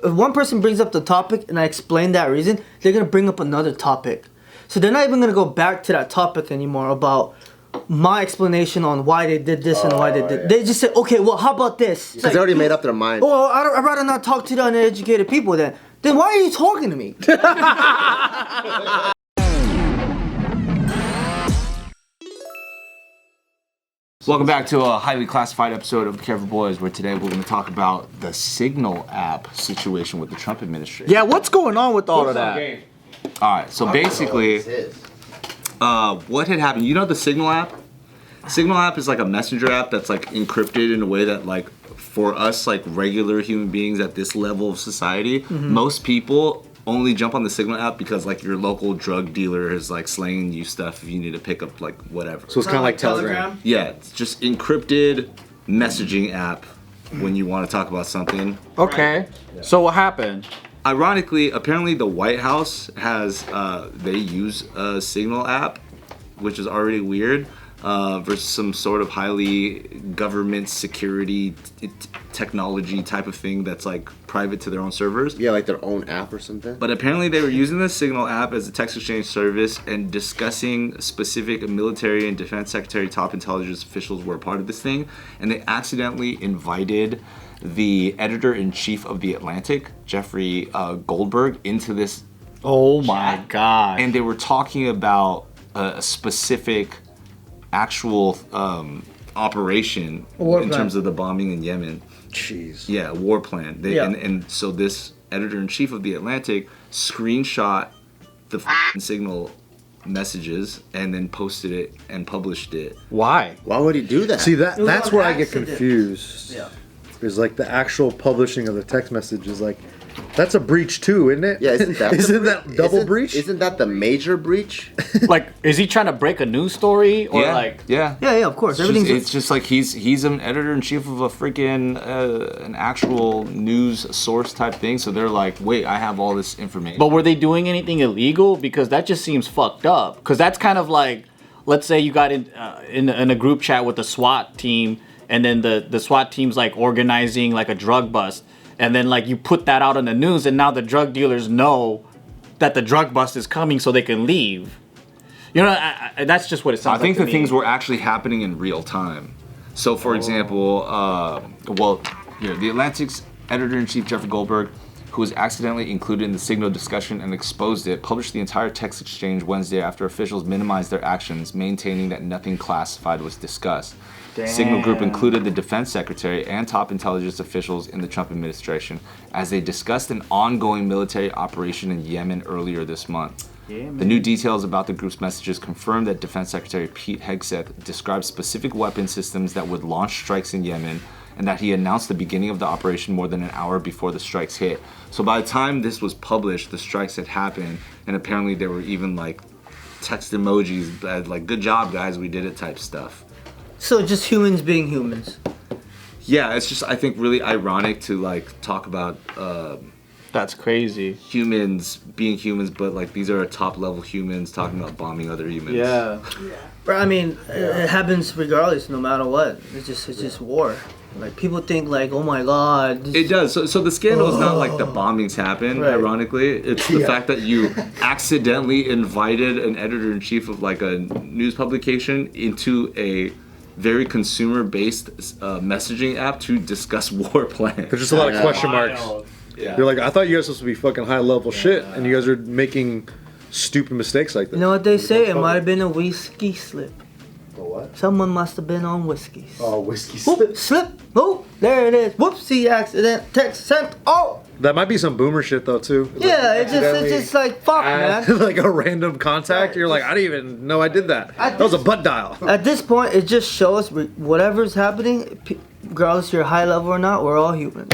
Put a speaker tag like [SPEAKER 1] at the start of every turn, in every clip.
[SPEAKER 1] If one person brings up the topic and I explain that reason, they're gonna bring up another topic. So they're not even gonna go back to that topic anymore about my explanation on why they did this and why they did. Yeah. They just say, okay, well, how about this?
[SPEAKER 2] Because they already made up their mind.
[SPEAKER 1] Oh, I'd rather not talk to the uneducated people then. Then why are you talking to me?
[SPEAKER 3] Welcome back to a highly classified episode of Careful Boys, where today we're going to talk about the Signal app situation with the Trump administration.
[SPEAKER 4] Yeah, what's going on with all of that?
[SPEAKER 3] Alright, so basically, what had happened, you know the Signal app? Signal app is like a messenger app that's like encrypted in a way that like, for us like regular human beings at this level of society, most people only jump on the Signal app because like your local drug dealer is like slanging you stuff if you need to pick up like whatever.
[SPEAKER 4] So it's kind of like Telegram?
[SPEAKER 3] Yeah, it's just encrypted messaging app when you want to talk about something.
[SPEAKER 4] Okay, so what happened?
[SPEAKER 3] Ironically, apparently the White House has, they use a Signal app, which is already weird, versus some sort of highly government security technology type of thing that's like private to their own servers.
[SPEAKER 2] Yeah, like their own app or something.
[SPEAKER 3] But apparently they were using the Signal app as a text exchange service and discussing specific military and defense secretary top intelligence officials were a part of this thing. And they accidentally invited the editor-in-chief of The Atlantic, Jeffrey Goldberg, into this
[SPEAKER 4] Oh my god.
[SPEAKER 3] and they were talking about a specific actual operation in terms of the bombing in Yemen.
[SPEAKER 4] Jeez.
[SPEAKER 3] Yeah, war plan. And so this editor-in-chief of The Atlantic screenshot the Signal messages and then posted it and published it.
[SPEAKER 4] Why?
[SPEAKER 2] Why would he do that?
[SPEAKER 5] See, that's
[SPEAKER 1] on
[SPEAKER 5] where I get
[SPEAKER 1] accident.
[SPEAKER 5] confused.
[SPEAKER 1] Yeah.
[SPEAKER 5] Is like the actual publishing of the text message is like, that's a breach too, isn't it?
[SPEAKER 2] Yeah, isn't that
[SPEAKER 5] isn't that double breach?
[SPEAKER 2] Isn't that the major breach?
[SPEAKER 4] Like, is he trying to break a news story or like?
[SPEAKER 3] Yeah,
[SPEAKER 1] Yeah, of course.
[SPEAKER 3] It's just like he's an editor-in-chief of a freaking an actual news source type thing. So they're like, wait, I have all this information.
[SPEAKER 4] But were they doing anything illegal? Because that just seems fucked up. Because that's kind of like, let's say you got in a group chat with the SWAT team, and then the SWAT team's like organizing like a drug bust. And then like you put that out on the news, and now the drug dealers know that the drug bust is coming, so they can leave. You know, that's just what it sounds like.
[SPEAKER 3] I think
[SPEAKER 4] to
[SPEAKER 3] the
[SPEAKER 4] me.
[SPEAKER 3] things were actually happening in real time. So, for example, The Atlantic's editor-in-chief Jeffrey Goldberg, who was accidentally included in the Signal discussion and exposed it, published the entire text exchange Wednesday after officials minimized their actions, maintaining that nothing classified was discussed. Signal Group included the defense secretary and top intelligence officials in the Trump administration as they discussed an ongoing military operation in Yemen earlier this month. The new details about the group's messages confirm that Defense Secretary Pete Hegseth described specific weapon systems that would launch strikes in Yemen, and that he announced the beginning of the operation more than an hour before the strikes hit. So by the time this was published, the strikes had happened, and apparently there were even like text emojis that like, good job guys, we did it type stuff.
[SPEAKER 1] So just humans being humans.
[SPEAKER 3] Yeah, it's just, I think, really ironic to like talk about
[SPEAKER 4] That's crazy.
[SPEAKER 3] humans being humans, but like these are top level humans talking about bombing other humans.
[SPEAKER 4] Yeah.
[SPEAKER 1] But I mean, it happens regardless, no matter what. It's just war. Like people think like, oh my god.
[SPEAKER 3] It does. So the scandal is not like the bombings happen,
[SPEAKER 1] Right.
[SPEAKER 3] ironically. It's the fact that you accidentally invited an editor-in-chief of like a news publication into a very consumer-based messaging app to discuss war plans.
[SPEAKER 5] There's just a lot of question marks.
[SPEAKER 3] Yeah.
[SPEAKER 5] You're like, I thought you guys were supposed to be fucking high level shit, and you guys are making stupid mistakes like that.
[SPEAKER 1] You know what they say? It might have been a whiskey slip.
[SPEAKER 2] A what?
[SPEAKER 1] Someone must have been on whiskeys.
[SPEAKER 2] Oh, whiskey
[SPEAKER 1] Whoop, slip. Oh, there it is. Whoopsie accident. Text sent. Oh.
[SPEAKER 5] That might be some boomer shit though too.
[SPEAKER 1] Yeah, it's just like fuck, man.
[SPEAKER 5] Like a random contact. You're like, I didn't even know I did that. That was a butt dial.
[SPEAKER 1] At this point, it just shows whatever's happening, regardless you're high level or not, we're all humans.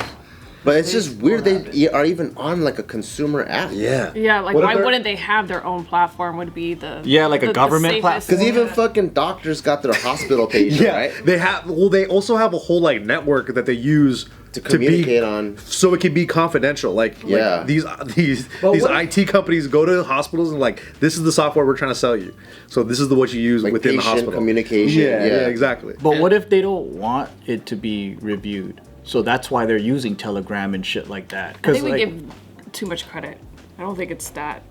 [SPEAKER 2] But it's just weird they are even on like a consumer app.
[SPEAKER 5] Yeah.
[SPEAKER 6] Yeah, like
[SPEAKER 5] What
[SPEAKER 6] why
[SPEAKER 5] if they're-
[SPEAKER 6] wouldn't they have their own platform? Would be the
[SPEAKER 4] Yeah, like a government
[SPEAKER 6] safest-
[SPEAKER 2] Because even fucking doctors got their hospital page,
[SPEAKER 5] Yeah,
[SPEAKER 2] right?
[SPEAKER 5] they have. Well, they also have a whole like network that they use
[SPEAKER 2] To communicate on.
[SPEAKER 5] so it can be confidential. Like,
[SPEAKER 2] Yeah.
[SPEAKER 5] like these IT companies go to hospitals and like, this is the software we're trying to sell you. So this is what you use
[SPEAKER 2] Like
[SPEAKER 5] within the
[SPEAKER 2] patient
[SPEAKER 5] hospital.
[SPEAKER 2] communication.
[SPEAKER 5] Yeah, exactly.
[SPEAKER 4] But what if they don't want it to be reviewed? So that's why they're using Telegram and shit like that.
[SPEAKER 6] I think we
[SPEAKER 4] like,
[SPEAKER 6] give too much credit. I don't think it's that.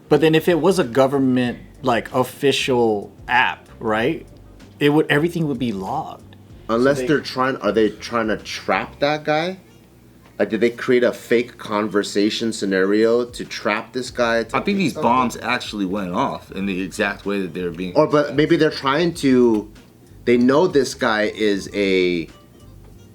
[SPEAKER 4] But then if it was a government like official app, right? Everything would be logged.
[SPEAKER 2] Unless are they trying to trap that guy? Like, did they create a fake conversation scenario to trap this guy?
[SPEAKER 3] I think these bombs actually went off in the exact way that they were being.
[SPEAKER 2] But maybe they're trying to. They know this guy is a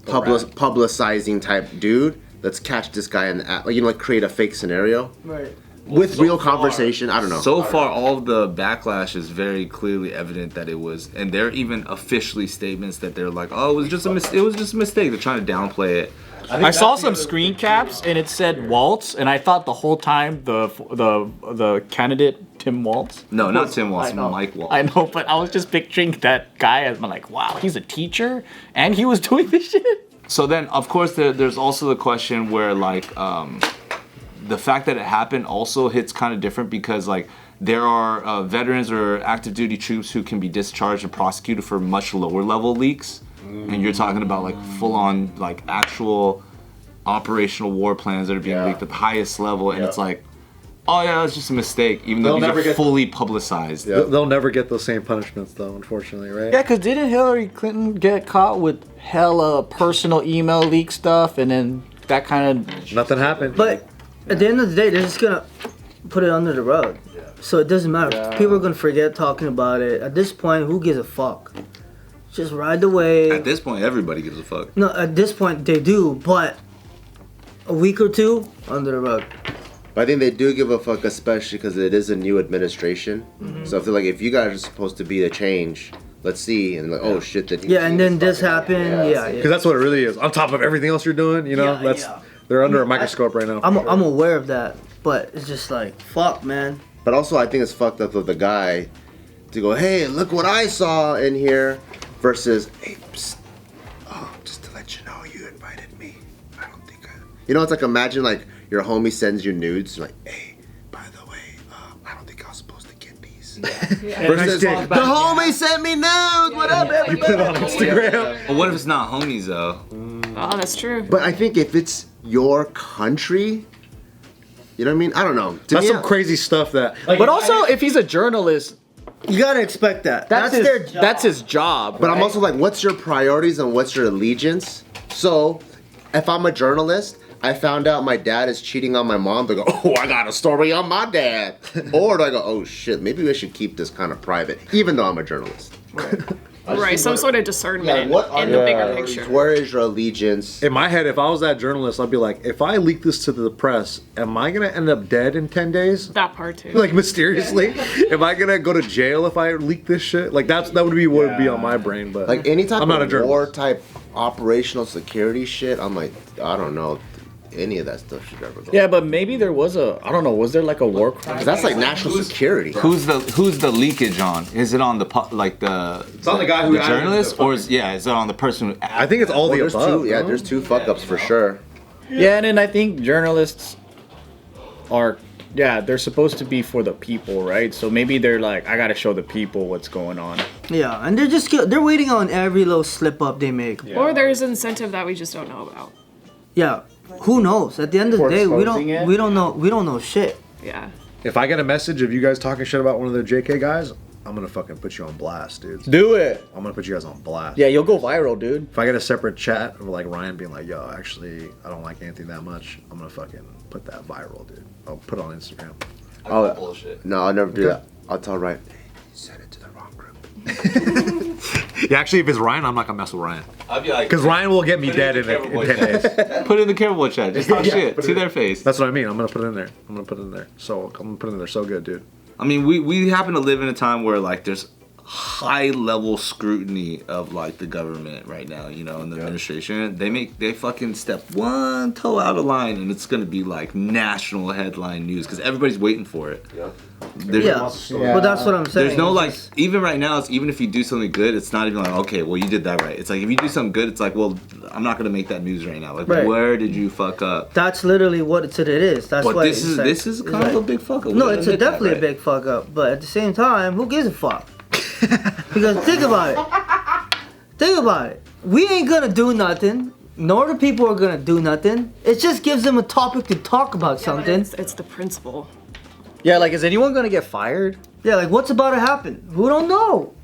[SPEAKER 2] publicizing type dude. Let's catch this guy in the app. Like, create a fake scenario.
[SPEAKER 1] Right.
[SPEAKER 2] With real conversation. I don't know.
[SPEAKER 3] So far, all of the backlash is very clearly evident that it was, and they're even officially statements that they're like, "Oh, it was just a mistake." They're trying to downplay it.
[SPEAKER 4] I saw some screen caps and it said Waltz, and I thought the whole time the candidate Tim Waltz.
[SPEAKER 3] No, not Tim Waltz, Mike Waltz.
[SPEAKER 4] I know, but I was just picturing that guy as like, wow, he's a teacher and he was doing this shit.
[SPEAKER 3] So then, of course, there's also the question where like the fact that it happened also hits kind of different because like there are veterans or active duty troops who can be discharged and prosecuted for much lower level leaks. And you're talking about like full on like actual operational war plans that are being leaked at the highest level, and it's like, oh yeah, it's just a mistake, even though these are fully publicized.
[SPEAKER 5] They'll never get those same punishments though, unfortunately, right?
[SPEAKER 4] Yeah, because didn't Hillary Clinton get caught with hella personal email leak stuff, and then that kind of
[SPEAKER 5] Nothing happened.
[SPEAKER 1] But at the end of the day, they're just gonna put it under the rug. So it doesn't matter. People are gonna forget talking about it. At this point, who gives a fuck? Just ride the wave.
[SPEAKER 3] At this point, everybody gives a fuck.
[SPEAKER 1] No, at this point they do, but a week or two under the rug.
[SPEAKER 2] But I think they do give a fuck, especially because it is a new administration. So I feel like if you guys are supposed to be the change, let's see, and like, oh shit, that.
[SPEAKER 1] Yeah, and then this happened. Yeah.
[SPEAKER 5] Because that's what it really is. On top of everything else you're doing, they're under a microscope right now.
[SPEAKER 1] I'm aware of that, but it's just like fuck, man.
[SPEAKER 2] But also, I think it's fucked up of the guy to go, hey, look what I saw in here, versus, hey, psst, oh, just to let you know, you invited me. I don't think I. It's like imagine like your homie sends you nudes, like, hey, by the way, I don't think I was supposed to get these. Versus, the homie sent me nudes. What up, everybody?
[SPEAKER 5] You put it on Instagram.
[SPEAKER 3] But what if it's not homies though?
[SPEAKER 6] Oh, that's true.
[SPEAKER 2] But I think if it's your country, you know what I mean? I don't know.
[SPEAKER 5] That's some crazy stuff that.
[SPEAKER 4] But also, if he's a journalist,
[SPEAKER 1] You gotta expect that.
[SPEAKER 4] that's
[SPEAKER 1] their
[SPEAKER 4] his,
[SPEAKER 1] job.
[SPEAKER 4] that's his job.
[SPEAKER 2] But I'm also like, what's your priorities and what's your allegiance? So, if I'm a journalist, I found out my dad is cheating on my mom, they go, oh, I got a story on my dad. Or do I go, oh shit, maybe I should keep this kind of private, even though I'm a journalist.
[SPEAKER 6] Right, some sort of discernment in the bigger picture.
[SPEAKER 2] Where is your allegiance?
[SPEAKER 5] In my head, if I was that journalist, I'd be like, if I leak this to the press, am I gonna end up dead in 10 days?
[SPEAKER 6] That part too.
[SPEAKER 5] Like mysteriously? Am I gonna go to jail if I leak this shit? Like that would be what would be on my brain. But
[SPEAKER 2] Like any type
[SPEAKER 5] I'm not a
[SPEAKER 2] of
[SPEAKER 5] journalist.
[SPEAKER 2] war type operational security shit, I'm like, I don't know. Any of that stuff should ever go.
[SPEAKER 4] Yeah, but maybe there was was there like a war crime?
[SPEAKER 2] 'Cause that's like national security.
[SPEAKER 3] Who's the leakage on? Is it on the
[SPEAKER 5] It's on the guy who
[SPEAKER 3] the
[SPEAKER 5] added
[SPEAKER 3] journalist,
[SPEAKER 5] the
[SPEAKER 3] or is it on the person who?
[SPEAKER 5] I think it's all the
[SPEAKER 2] There's
[SPEAKER 5] above.
[SPEAKER 2] two, yeah,
[SPEAKER 5] no?
[SPEAKER 2] there's two fuck ups for sure.
[SPEAKER 4] Yeah, and then I think journalists are, they're supposed to be for the people, right? So maybe they're like, I gotta show the people what's going on.
[SPEAKER 1] Yeah, and they're waiting on every little slip up they make.
[SPEAKER 6] Or there's incentive that we just don't know about.
[SPEAKER 1] Yeah, who knows? At the end of the day, we
[SPEAKER 4] exposing it?
[SPEAKER 1] don't know shit.
[SPEAKER 6] Yeah.
[SPEAKER 5] If I get a message of you guys talking shit about one of the JK guys, I'm gonna fucking put you on blast, dude.
[SPEAKER 4] Do it.
[SPEAKER 5] I'm gonna put you guys on blast.
[SPEAKER 4] Yeah, you'll go viral, dude.
[SPEAKER 5] If I get a separate chat of like Ryan being like, yo, actually, I don't like anything that much, I'm gonna fucking put that viral, dude. I'll put it on Instagram.
[SPEAKER 2] Oh,
[SPEAKER 3] bullshit.
[SPEAKER 2] No, I'll never do that. I'll tell Ryan, hey, you sent it to the wrong group.
[SPEAKER 5] Yeah, actually, if it's Ryan, I'm not gonna mess with Ryan.
[SPEAKER 3] I'd be like,
[SPEAKER 5] Because Ryan will get me
[SPEAKER 3] Put it
[SPEAKER 5] dead
[SPEAKER 3] in
[SPEAKER 5] in,
[SPEAKER 3] the
[SPEAKER 5] in
[SPEAKER 3] camera
[SPEAKER 5] 10
[SPEAKER 3] voice.
[SPEAKER 5] days.
[SPEAKER 3] put it in the camera chat. Just talk shit
[SPEAKER 5] put
[SPEAKER 3] to
[SPEAKER 5] it
[SPEAKER 3] their face.
[SPEAKER 5] That's what I mean. I'm gonna put it in there. I'm gonna put it in there. So I'm gonna put it in there so good, dude.
[SPEAKER 3] I mean, we happen to live in a time where like there's high level scrutiny of like the government right now, in the administration. They fucking step one toe out of line and it's gonna be like national headline news because everybody's waiting for it. There's,
[SPEAKER 1] But that's what I'm saying.
[SPEAKER 3] There's no
[SPEAKER 1] It's
[SPEAKER 3] like,
[SPEAKER 1] just-
[SPEAKER 3] even right now, it's even if you do something good, it's not even like, okay, well you did that right. It's like if you do something good, it's like, well, I'm not gonna make that news right now. Like,
[SPEAKER 1] Right.
[SPEAKER 3] where did you fuck up?
[SPEAKER 1] That's literally what it is. That's
[SPEAKER 3] But
[SPEAKER 1] why
[SPEAKER 3] this is
[SPEAKER 1] it's like-
[SPEAKER 3] this is
[SPEAKER 1] it's
[SPEAKER 3] kind of
[SPEAKER 1] like-
[SPEAKER 3] a big fuck up.
[SPEAKER 1] No,
[SPEAKER 3] We
[SPEAKER 1] it's
[SPEAKER 3] gotta admit that,
[SPEAKER 1] definitely
[SPEAKER 3] right?
[SPEAKER 1] a big fuck up. But at the same time, who gives a fuck? Because think about it. We ain't gonna do nothing. no other people are gonna do nothing. It just gives them a topic to talk about something.
[SPEAKER 6] It's the principle.
[SPEAKER 4] Yeah, like, is anyone gonna get fired?
[SPEAKER 1] Yeah, like what's about to happen? We don't know.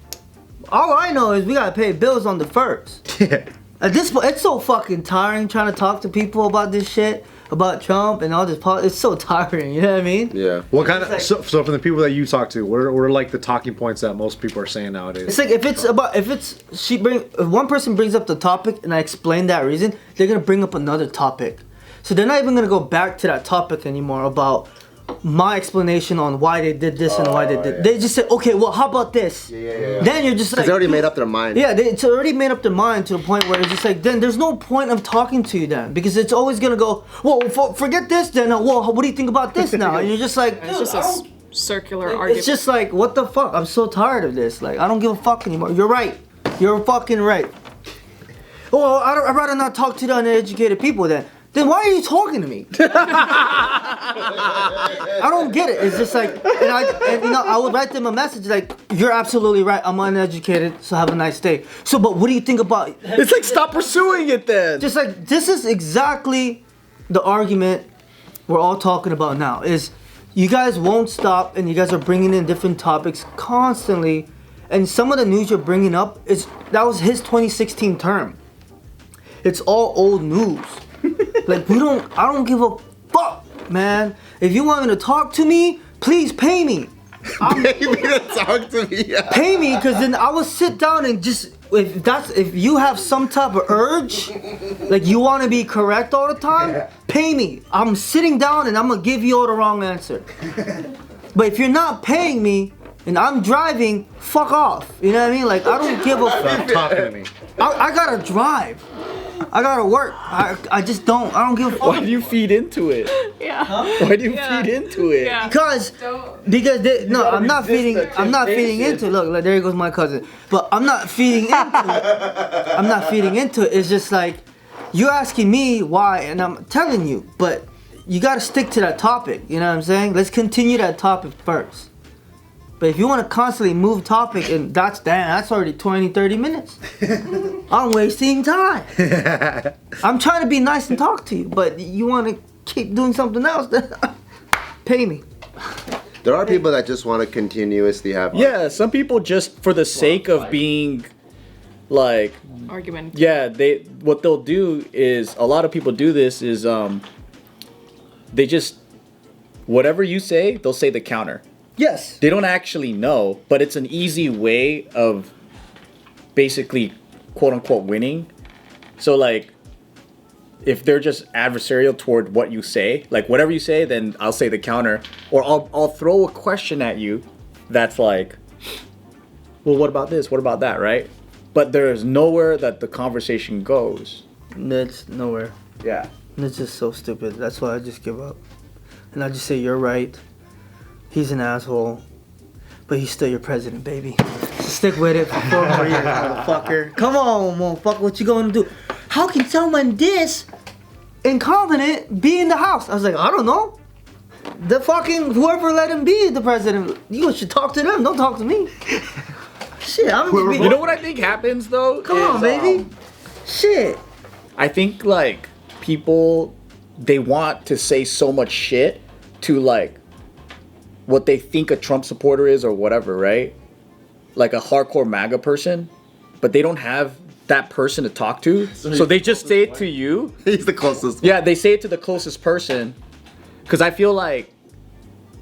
[SPEAKER 1] All I know is we gotta pay bills on the 1st.
[SPEAKER 5] Yeah.
[SPEAKER 1] At this point, it's so fucking tiring trying to talk to people about this shit, about Trump and all this. It's so tiring. You know what I mean?
[SPEAKER 2] Yeah.
[SPEAKER 5] What kind of so from the people that you talk to, what are like the talking points that most people are saying nowadays?
[SPEAKER 1] It's like if one person brings up the topic and I explain that reason, they're gonna bring up another topic. So they're not even gonna go back to that topic anymore about my explanation on why they did this and why they did. They just say, okay, well, how about this?
[SPEAKER 2] Yeah.
[SPEAKER 1] Then you're just like,
[SPEAKER 2] They already made up their mind.
[SPEAKER 1] yeah, it's already made up their mind to the point where it's just like, then there's no point of talking to you then, because it's always gonna go, well, forget this then. Well, what do you think about this now? And you're just like,
[SPEAKER 6] It's
[SPEAKER 1] dude,
[SPEAKER 6] just a circular argument.
[SPEAKER 1] it's just like, what the fuck? I'm so tired of this. Like, I don't give a fuck anymore. You're right. You're fucking right. Oh, I'd rather not talk to the uneducated people then. Then why are you talking to me? I don't get it. It's just like, I would write them a message like, you're absolutely right. I'm uneducated, so have a nice day. So, but what do you think about?
[SPEAKER 4] It's like, stop pursuing it then.
[SPEAKER 1] Just like, this is exactly the argument we're all talking about now. Is you guys won't stop, and you guys are bringing in different topics constantly, and some of the news you're bringing up that was his 2016 term. It's all old news. Like, I don't give a fuck, man. If you want me to talk to me, please pay me.
[SPEAKER 2] Pay me to talk to me.
[SPEAKER 1] Pay me, because then I will sit down and just, if you have some type of urge, like you want to be correct all the time, pay me. I'm sitting down and I'm going to give you all the wrong answer. But if you're not paying me and I'm driving, fuck off. You know what I mean? Like, I don't give a fuck.
[SPEAKER 5] Stop talking to me.
[SPEAKER 1] I gotta drive. I gotta work. I just don't. I don't give a fuck.
[SPEAKER 4] Why do you feed into it?
[SPEAKER 6] Yeah.
[SPEAKER 4] Why do you feed into it?
[SPEAKER 6] Yeah.
[SPEAKER 1] Because I'm not feeding into it. Look, there goes my cousin. But I'm not feeding into it. I'm not feeding into it. It's just like, you're asking me why, and I'm telling you, but you gotta stick to that topic. You know what I'm saying? Let's continue that topic first. But if you want to constantly move topic, and that's already 20, 30 minutes. I'm wasting time. I'm trying to be nice and talk to you, but you want to keep doing something else, then pay me.
[SPEAKER 2] There are people that just want to continuously have.
[SPEAKER 4] Yeah, some people just for the sake of being like
[SPEAKER 6] Argument.
[SPEAKER 4] yeah, what they'll do is, a lot of people do this is they just, whatever you say, they'll say the counter.
[SPEAKER 1] Yes.
[SPEAKER 4] They don't actually know, but it's an easy way of basically quote unquote winning. So like, if they're just adversarial toward what you say, like whatever you say, then I'll say the counter, or I'll throw a question at you that's like, well, what about this? What about that? Right? But there's nowhere that the conversation goes.
[SPEAKER 1] It's nowhere.
[SPEAKER 4] Yeah.
[SPEAKER 1] It's just so stupid. That's why I just give up. And I just say, you're right. He's an asshole. But he's still your president, baby. Stick with it for 4 more years, motherfucker. Come on, motherfucker. What you gonna do? How can someone this incompetent be in the house? I was like, I don't know. The fucking whoever let him be the president, you should talk to them. Don't talk to me. Shit, I'm gonna be.
[SPEAKER 4] You know what I think happens though?
[SPEAKER 1] Come on, baby. Shit.
[SPEAKER 4] I think like people, they want to say so much shit to like what they think a Trump supporter is or whatever, right? Like a hardcore MAGA person, but they don't have that person to talk to, so they just say it to you.
[SPEAKER 2] He's the closest.
[SPEAKER 4] Yeah, they say it to the closest person, because I feel like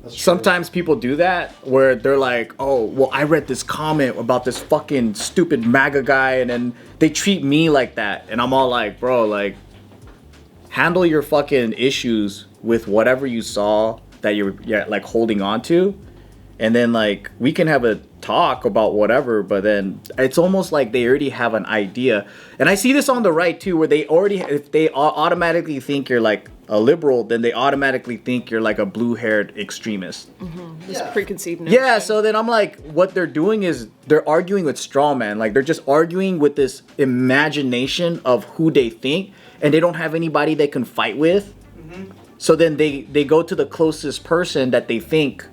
[SPEAKER 4] sometimes people do that where they're like, oh, well, I read this comment about this fucking stupid MAGA guy, and then they treat me like that, and I'm all like, bro, like, handle your fucking issues with whatever you saw that you're like holding on to, and then like we can have a talk about whatever, but then it's almost like they already have an idea. And I see this on the right too, where they already, if they automatically think you're like a liberal, then they automatically think you're like a blue-haired extremist.
[SPEAKER 6] This preconceived notion.
[SPEAKER 4] Yeah, so then I'm like, what they're doing is they're arguing with straw man. Like they're just arguing with this imagination of who they think, and they don't have anybody they can fight with. So then they go to the closest person that they think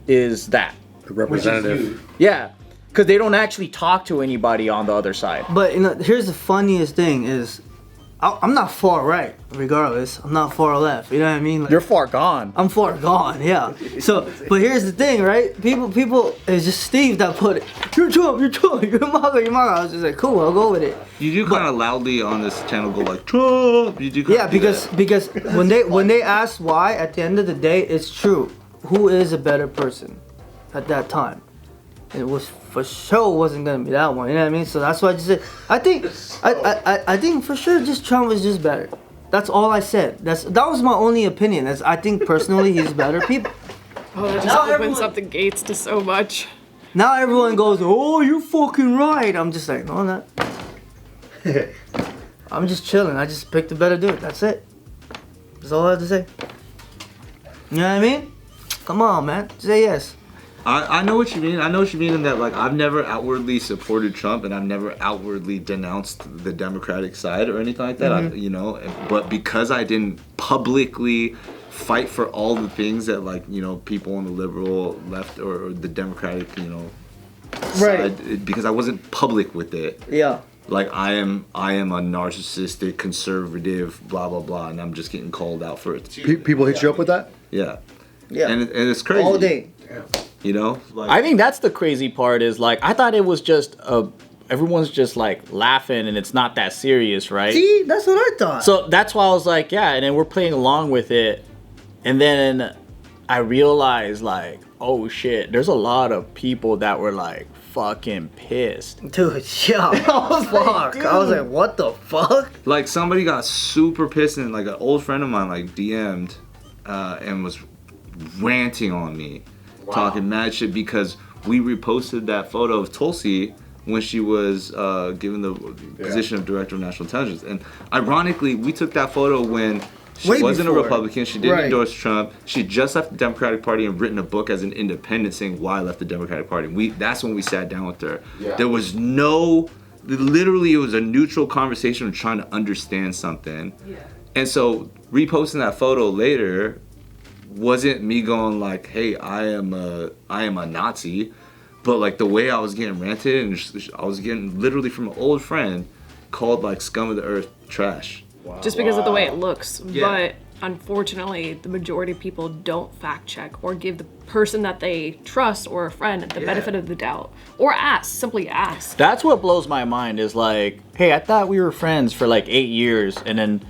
[SPEAKER 4] is that.
[SPEAKER 5] The representative.
[SPEAKER 4] Yeah, because they don't actually talk to anybody on the other side.
[SPEAKER 1] But here's the funniest thing is, I'm not far right, regardless. I'm not far left. You know what I mean? Like,
[SPEAKER 4] You're far gone.
[SPEAKER 1] I'm far gone, yeah. So, but here's the thing, right? People, it's just Steve that put it. You're Trump, you're MAGA, you're MAGA. I was just like, cool, I'll go with it.
[SPEAKER 3] You do kind of loudly on this channel go like Trump. You do.
[SPEAKER 1] Yeah, because when they ask why, at the end of the day, it's true. Who is a better person at that time? And it was for sure wasn't gonna be that one. You know what I mean? So that's why I just said. I think for sure, just Trump was just better. That's all I said. That was my only opinion. I think personally he's better. People.
[SPEAKER 6] Oh, that just opens up the gates to so much.
[SPEAKER 1] Now everyone goes, oh, you're fucking right. I'm just like, no, I'm not. I'm just chilling. I just picked a better dude. That's it. That's all I have to say. You know what I mean? Come on, man. Say yes.
[SPEAKER 3] I know what you mean. I know what you mean in that, like, I've never outwardly supported Trump and I've never outwardly denounced the Democratic side or anything like that.
[SPEAKER 1] Mm-hmm.
[SPEAKER 3] But because I didn't publicly fight for all the things that, like, people on the liberal left or the Democratic, side, because I wasn't public with it.
[SPEAKER 1] Yeah.
[SPEAKER 3] Like, I am a narcissistic conservative, blah blah blah, and I'm just getting called out for it.
[SPEAKER 5] People hit you up with that?
[SPEAKER 3] Yeah.
[SPEAKER 1] Yeah.
[SPEAKER 3] And it's crazy.
[SPEAKER 1] All day.
[SPEAKER 3] Like,
[SPEAKER 4] I think that's the crazy part is like I thought it was just everyone's just like laughing and it's not that serious, right?
[SPEAKER 1] See, that's what I thought.
[SPEAKER 4] So that's why I was like, yeah, and then we're playing along with it, and then I realized like, oh shit, there's a lot of people that were like fucking pissed.
[SPEAKER 1] Dude, yeah. I was like, I was like, what the fuck?
[SPEAKER 3] Like, somebody got super pissed and like an old friend of mine like DM'd and was ranting on me. Talking mad shit because we reposted that photo of Tulsi when she was given the position of Director of National Intelligence. And ironically, we took that photo when she wasn't a Republican. She didn't endorse Trump. She just left the Democratic Party and written a book as an independent saying why I left the Democratic Party. That's when we sat down with her. Yeah. There was literally it was a neutral conversation of trying to understand something. Yeah. And so reposting that photo later wasn't me going like, hey, I am a Nazi, but like the way I was getting ranted and I was getting literally from an old friend called like scum of the earth, trash.
[SPEAKER 6] Wow. Just because of the way it looks. Yeah. But unfortunately, the majority of people don't fact check or give the person that they trust or a friend the benefit of the doubt or simply ask.
[SPEAKER 4] That's what blows my mind is like, hey, I thought we were friends for like 8 years and then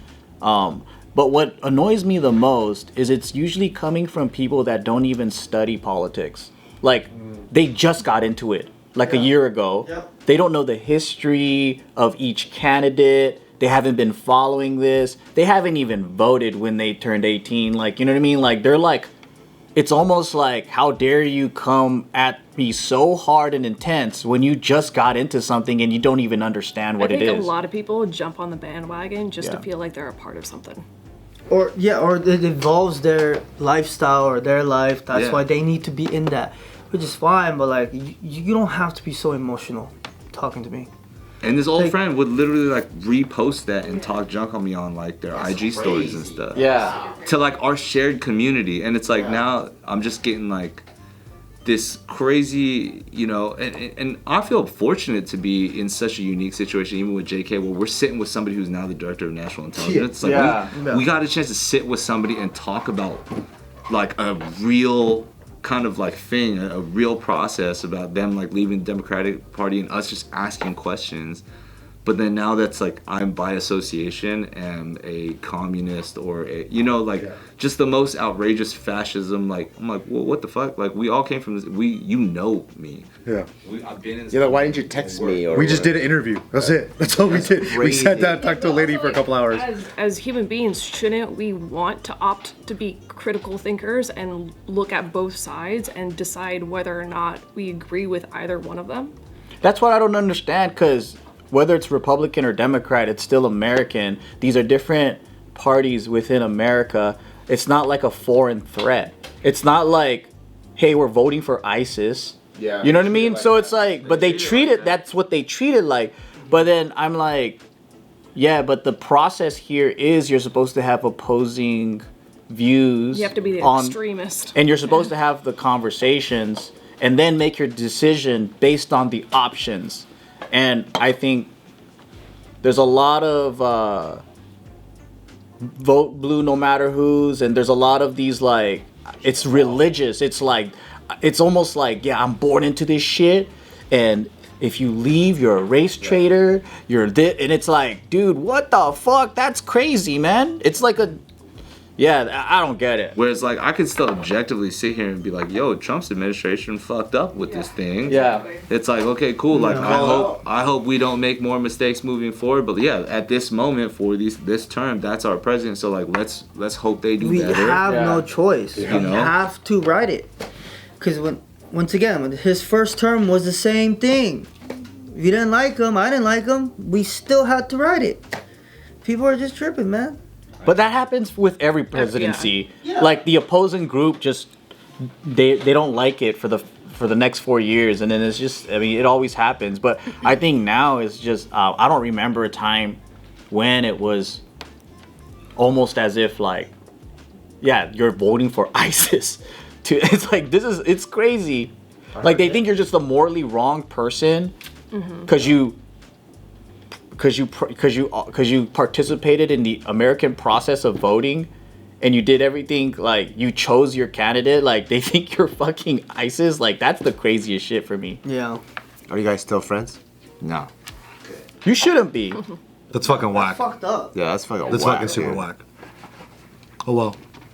[SPEAKER 4] but what annoys me the most is it's usually coming from people that don't even study politics. Like, they just got into it, like a year ago. Yeah. They don't know the history of each candidate. They haven't been following this. They haven't even voted when they turned 18. Like, you know what I mean? Like, they're like, it's almost like, how dare you come at me so hard and intense when you just got into something and you don't even understand what it is.
[SPEAKER 6] I think a lot of people jump on the bandwagon just to feel like they're a part of something.
[SPEAKER 1] Or it involves their lifestyle or their life. That's why they need to be in that, which is fine. But like, you don't have to be so emotional talking to me.
[SPEAKER 3] And this old friend would literally like repost that and talk junk on me on like their IG stories and stuff.
[SPEAKER 4] Yeah.
[SPEAKER 3] To like our shared community, and it's like now I'm just getting like this crazy, and I feel fortunate to be in such a unique situation, even with JK, where we're sitting with somebody who's now the Director of National Intelligence. Like we got a chance to sit with somebody and talk about like a real kind of like thing, a real process about them like leaving the Democratic Party and us just asking questions. But then now that's like I'm by association am a communist or just the most outrageous fascism. Like I'm like, well, what the fuck? Like we all came from this. Me.
[SPEAKER 5] Yeah.
[SPEAKER 3] I've been in.
[SPEAKER 2] Yeah, like, why didn't you text me? Or
[SPEAKER 5] we just did an interview. That's it. That's all we did. We sat down, talked to a lady for a couple hours.
[SPEAKER 6] As human beings, shouldn't we want to opt to be critical thinkers and look at both sides and decide whether or not we agree with either one of them?
[SPEAKER 4] That's what I don't understand, because whether it's Republican or Democrat, it's still American. These are different parties within America. It's not like a foreign threat. It's not like, hey, we're voting for ISIS. Yeah. You know what I mean? Like so it's like, but they treat it, that's what they treat it like. But then I'm like, yeah, but the process here is you're supposed to have opposing views.
[SPEAKER 6] You have to be the extremist.
[SPEAKER 4] And you're supposed to have the conversations and then make your decision based on the options. And I think there's a lot of vote blue no matter who's, and there's a lot of these like, it's religious. It's like, it's almost like, yeah, I'm born into this shit, and if you leave, you're a race traitor. You're this, and it's like, dude, what the fuck? That's crazy, man. It's like a, yeah, I don't get it.
[SPEAKER 3] Whereas, like, I could still objectively sit here and be like, yo, Trump's administration fucked up with this thing.
[SPEAKER 4] Yeah.
[SPEAKER 3] It's like, okay, cool. Like, I hope we don't make more mistakes moving forward. But yeah, at this moment for this term, that's our president. So like, let's hope they do
[SPEAKER 1] We
[SPEAKER 3] better.
[SPEAKER 1] have no choice.
[SPEAKER 3] You
[SPEAKER 1] We
[SPEAKER 3] know?
[SPEAKER 1] have to write it. Because once again, his first term was the same thing. If you didn't like him, I didn't like him, we still had to write it. People are just tripping, man.
[SPEAKER 4] But that happens with every presidency. Like the opposing group just they don't like it for the next 4 years, and then it's just, I mean, it always happens. But I think now it's just I don't remember a time when it was almost as if like, yeah, you're voting for ISIS. It's like it's crazy. Like they think you're just a morally wrong person because you participated in the American process of voting, and you did everything, like you chose your candidate. Like they think you're fucking ISIS. Like that's the craziest shit for me.
[SPEAKER 1] Yeah.
[SPEAKER 2] Are you guys still friends?
[SPEAKER 3] No.
[SPEAKER 4] You shouldn't be.
[SPEAKER 5] That's fucking whack.
[SPEAKER 1] Fucked up.
[SPEAKER 3] Yeah, that's fucking
[SPEAKER 5] That's
[SPEAKER 3] whack,
[SPEAKER 5] fucking super
[SPEAKER 3] dude.
[SPEAKER 5] whack. Oh well.